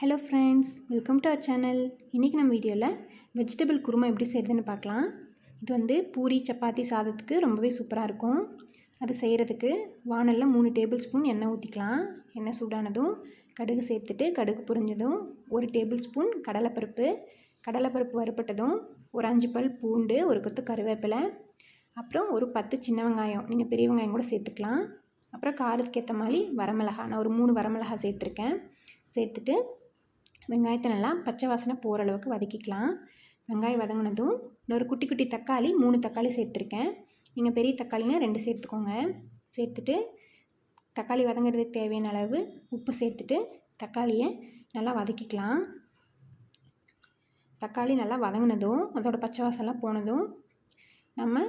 Hello friends, welcome to our channel. இன்றைக்கி நம்ம வீடியோவில் வெஜிடபிள் குருமா எப்படி செய்கிறதுன்னு பார்க்கலாம். இது வந்து பூரி சப்பாத்தி சாதத்துக்கு ரொம்பவே சூப்பராக இருக்கும். அது செய்கிறதுக்கு வானலில் 3 டேபிள் ஸ்பூன் எண்ணெய் ஊற்றிக்கலாம். எண்ணெய் சூடானதும் கடுகு சேர்த்துட்டு கடுகு பொரிஞ்சதும் 1 டேபிள் ஸ்பூன் கடலைப்பருப்பு வறுப்பட்டதும் ஒரு 5 பல் பூண்டு, ஒரு கொத்து கருவேப்பிலை, அப்புறம் ஒரு 10 சின்ன வெங்காயம், நீங்கள் பெரிய வெங்காயம் கூட சேர்த்துக்கலாம். அப்புறம் காரத்துக்கு ஏற்ற மாதிரி வரமிளகா, நான் ஒரு 3 வரமிளகா சேர்த்துருக்கேன். சேர்த்துட்டு வெங்காயத்தை நல்லா பச்சை வாசனை போகிற அளவுக்கு வதக்கிக்கலாம். வெங்காயம் வதங்கினதும் இன்னொரு குட்டி குட்டி தக்காளி 3 தக்காளி சேர்த்துருக்கேன். நீங்கள் பெரிய தக்காளினா 2 சேர்த்துக்கோங்க. சேர்த்துட்டு தக்காளி வதங்கிறதுக்கு தேவையான அளவு உப்பு சேர்த்துட்டு தக்காளியை நல்லா வதக்கிக்கலாம். தக்காளி நல்லா வதங்கினதும் அதோட பச்சை வாசனை போனதும் நம்ம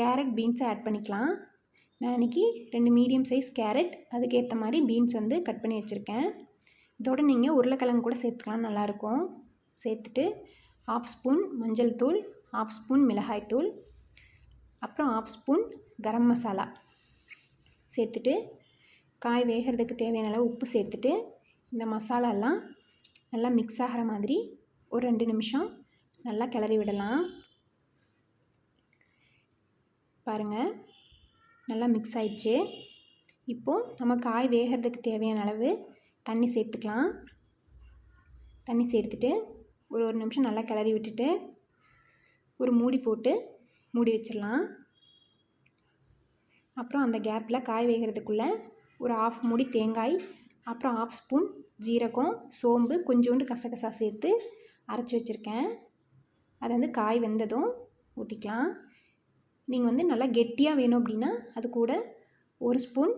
கேரட் பீன்ஸை ஆட் பண்ணிக்கலாம். நான் இன்றைக்கி 2 மீடியம் சைஸ் கேரட், அதுக்கேற்ற மாதிரி பீன்ஸ் வந்து கட் பண்ணி வச்சுருக்கேன். இதோடு நீங்கள் உருளைக்கிழங்கு கூட சேர்த்துக்கலாம், நல்லாயிருக்கும். சேர்த்துட்டு 1/2 ஸ்பூன் மஞ்சள் தூள், 1/2 ஸ்பூன் மிளகாய்த்தூள், அப்புறம் 1/2 ஸ்பூன் கரம் மசாலா சேர்த்துட்டு காய் வேகிறதுக்கு தேவையான அளவு உப்பு சேர்த்துட்டு இந்த மசாலாலாம் நல்லா மிக்ஸ் ஆகிற மாதிரி ஒரு 2 நிமிஷம் நல்லா கிளறி விடலாம். பாருங்கள், நல்லா மிக்ஸ் ஆயிடுச்சு. இப்போது நம்ம காய் வேகிறதுக்கு தேவையான அளவு தண்ணி சேர்த்துக்கலாம். தண்ணி சேர்த்துட்டு ஒரு நிமிஷம் நல்லா கிளறி விட்டுட்டு ஒரு மூடி போட்டு மூடி வச்சிடலாம். அப்புறம் அந்த கேப்பில் காய் வேகிறதுக்குள்ளே ஒரு 1/2 மூடி தேங்காய், அப்புறம் 1/2 ஸ்பூன் ஜீரகம், சோம்பு, கொஞ்சோண்டு கசகசா சேர்த்து அரைச்சி வச்சுருக்கேன். அதை வந்து காய் வெந்ததும் ஊற்றிக்கலாம். நீங்கள் வந்து நல்லா கெட்டியாக வேணும் அப்படின்னா அது கூட 1 ஸ்பூன்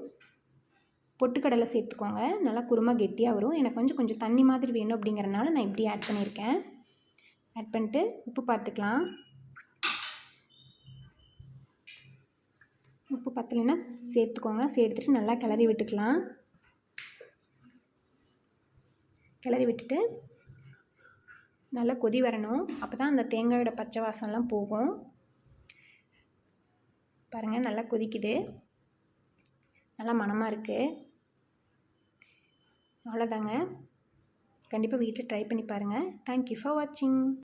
பொட்டுக்கடலை சேர்த்துக்கோங்க. நல்லா குருமா கெட்டியாக வரும். எனக்கு கொஞ்சம் தண்ணி மாதிரி வேணும் அப்படிங்கிறனால நான் இப்படி ஆட் பண்ணியிருக்கேன். ஆட் பண்ணிட்டு உப்பு பார்த்துக்கலாம். உப்பு பத்தலைன்னா சேர்த்துக்கோங்க. சேர்த்துட்டு நல்லா கிளறி விட்டுக்கலாம். கிளறி விட்டுட்டு நல்லா கொதி வரணும். அப்போ தான் அந்த தேங்காயோட பச்சை வாசம்லாம் போகும். பாருங்கள், நல்லா கொதிக்குது, நல்லா மணமாக இருக்குது. அவ்வளோதாங்க. கண்டிப்பாக வீட்டில் ட்ரை பண்ணி பாருங்கள். தேங்க்யூ ஃபார் வாட்சிங்.